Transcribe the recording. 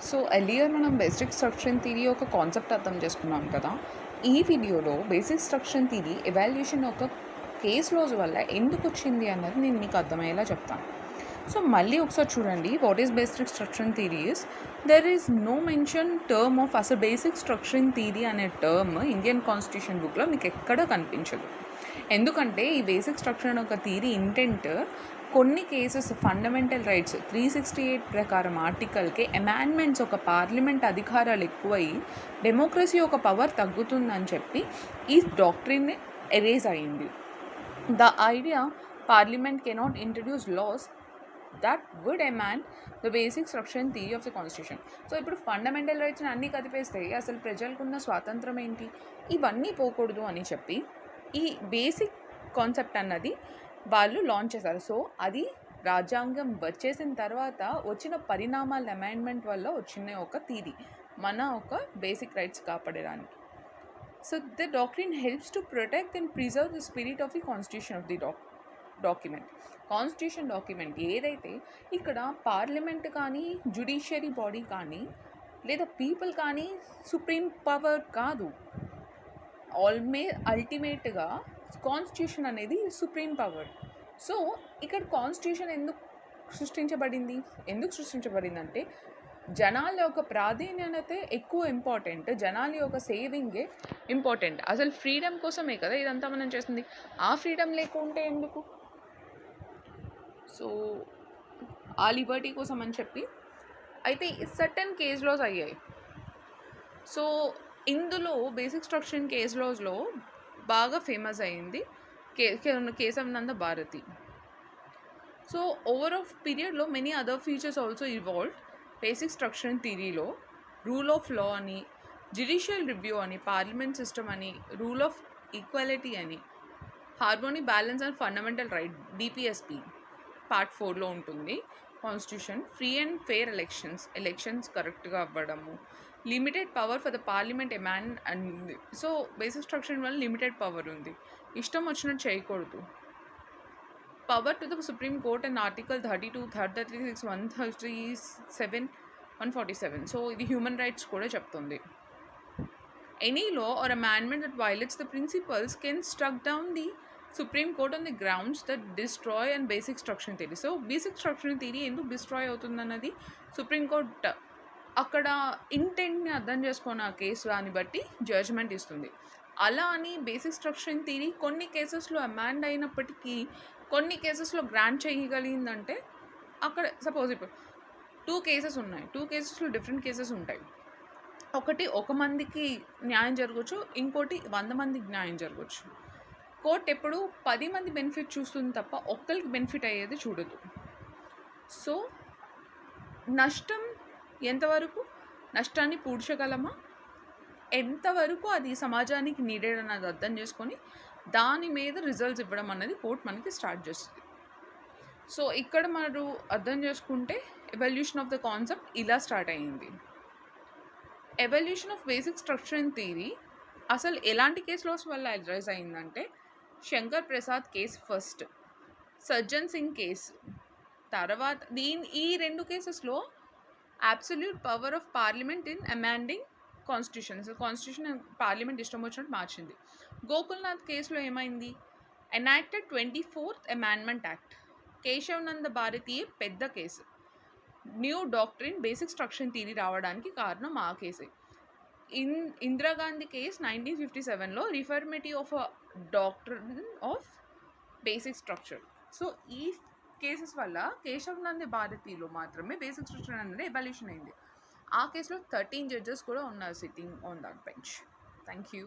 So earlier మనం basic structure theory ఒక concept అర్థం చేసుకున్నాం కదా. ఈ వీడియోలో బేసిక్ స్ట్రక్చర్ థియరీ ఎవాల్యుయేషన్ ఒక కేస్ లాస్ వల్ల ఎందుకు వచ్చింది అన్నది నేను మీకు అర్థమయ్యేలా చెప్తాను. సో మళ్ళీ ఒకసారి చూడండి, what is basic structure theory is there is no mention term of అసలు బేసిక్ స్ట్రక్చర్ థియరీ అనే టర్మ్ ఇండియన్ కాన్స్టిట్యూషన్ బుక్లో మీకు ఎక్కడ కనిపించదు. ఎందుకంటే ఈ బేసిక్ స్ట్రక్చర్ ఒక థియరీ ఇంటెంట్ కొన్ని కేసెస్ ఫండమెంటల్ రైట్స్ 368 ప్రకారం ఆర్టికల్కి అమెండ్మెంట్స్ ఒక పార్లమెంట్ అధికారాలు ఎక్కువై డెమోక్రసీ ఒక పవర్ తగ్గుతుందని చెప్పి ఈ డాక్ట్రిన్ ఎరేజ్ అయింది. The idea parliament cannot introduce laws that would amend the basic structure theory of the constitution. So ఇప్పుడు ఫండమెంటల్ రైట్స్ని అన్నీ కదిపేస్తాయి, అసలు ప్రజలకున్న స్వాతంత్రం ఏంటి, ఇవన్నీ పోకూడదు అని చెప్పి ఈ బేసిక్ కాన్సెప్ట్ అన్నది వాళ్ళు లాంచ్ చేశారు. సో అది రాజ్యాంగం వచ్చేసిన తర్వాత వచ్చిన పరిణామాల అమెండ్మెంట్ వల్ల వచ్చిన ఒక థియరీ, మన ఒక బేసిక్ రైట్స్ కాపాడడానికి. So the doctrine helps to protect and preserve the spirit of the constitution of the document. Constitution document ఏదైతే ఇక్కడ పార్లమెంట్ కానీ జ్యుడిషియరీ బాడీ కానీ లేదా పీపుల్ కానీ సుప్రీం పవర్ కాదు, అల్టిమేట్గా కాన్స్టిట్యూషన్ అనేది సుప్రీం పవర్. సో ఇక్కడ కాన్స్టిట్యూషన్ ఎందుకు సృష్టించబడింది అంటే జనాల యొక్క ప్రాధాన్యత ఎక్కువ ఇంపార్టెంట్, జనాల యొక్క సేవింగే ఇంపార్టెంట్. అసలు ఫ్రీడమ్ కోసమే కదా ఇదంతా మనం చేస్తుంది. ఆ ఫ్రీడమ్ లేకుంటే ఎందుకు? సో ఆ లిబర్టీ కోసం అని చెప్పి అయితే సర్టన్ కేస్ లాస్ అయ్యాయి. సో ఇందులో బేసిక్ స్ట్రక్చర్ కేస్ లాస్లో బాగా ఫేమస్ అయింది Kesavananda Bharati. So over of పీరియడ్లో many other features also evolved. Basic structure థియరీలో రూల్ ఆఫ్ లా అని, జ్యుడిషియల్ రివ్యూ అని, పార్లమెంట్ సిస్టమ్ అని, రూల్ ఆఫ్ ఈక్వాలిటీ అని, harmony balance and fundamental right DPSP part 4లో ఉంటుంది. Constitution, free and fair elections కరెక్ట్గా అవ్వడము, limited power for the parliament amend and so basic structure వల్ల limited power ఉంది, ఇష్టం వచ్చినట్టు చేయకూడదు. Power to the supreme court and article 32, 36, 137, 147. So ఇది హ్యూమన్ రైట్స్ కూడా చెప్తుంది. Any law or amendment that violates the principles can struck down the Supreme Court on the grounds that destroy and basic structure theory. So basic structure theory ఎందుకు destroy అవుతుందన్నది supreme court అక్కడ ఇంటెంట్ని అర్థం చేసుకున్న ఆ case దాన్ని బట్టి judgement ఇస్తుంది. అలా అని బేసిక్ స్ట్రక్చర్ థియరీ కొన్ని కేసెస్లో అమెండ్ అయినప్పటికీ కొన్ని కేసెస్లో గ్రాంట్ చేయగలిగిందంటే అక్కడ సపోజ్ ఇప్పుడు 2 కేసెస్ ఉన్నాయి, 2 కేసెస్లో డిఫరెంట్ కేసెస్ ఉంటాయి. ఒకటి 1 మందికి న్యాయం జరగవచ్చు, ఇంకోటి 100 మందికి న్యాయం జరగవచ్చు. కోర్ట్ ఎప్పుడు 10 మంది బెనిఫిట్ చూస్తుంది తప్ప ఒక్కరికి బెనిఫిట్ అయ్యేది చూడదు. సో నష్టం ఎంతవరకు, నష్టాన్ని పూడ్చగలమా, ఎంతవరకు అది సమాజానికి నీడెడ్ అన్నది అర్థం చేసుకొని దాని మీద రిజల్ట్స్ ఇవ్వడం అన్నది కోర్ట్ మనకి స్టార్ట్ చేస్తుంది. సో ఇక్కడ మనం అర్థం చేసుకుంటే ఎవల్యూషన్ ఆఫ్ ద కాన్సెప్ట్ ఇలా స్టార్ట్ అయ్యింది. Evolution of basic structure and theory అసలు ఎలాంటి కేసు లాస్ వల్ల అడ్రైజ్ అయిందంటే Shankar Prasad case first, Sajjan Singh case తర్వాత. ఈ 2 కేసెస్లో absolute power of parliament in amending constitution, అసలు కాన్స్టిట్యూషన్ పార్లమెంట్ ఇష్టం వచ్చినట్టు మార్చింది. గోకుల్నాథ్ కేసులో ఏమైంది, enacted 24th amendment act. Kesavananda Bharatiya పెద్ద case, new doctrine basic structure theory రావడానికి కారణం ఆ కేసే. ఇందిరాగాంధీ కేసు 1957లో రిఫర్మేటివ్ of doctrine of basic structure. So ఈ కేసెస్ వల్ల కేశవనంద భారతిలో మాత్రమే బేసిక్ స్ట్రక్చర్ అనేది ఎవాల్యుయేషన్ అయింది. ఆ కేసులో 13 జడ్జెస్ కూడా ఉన్నారు sitting on that bench. Thank you.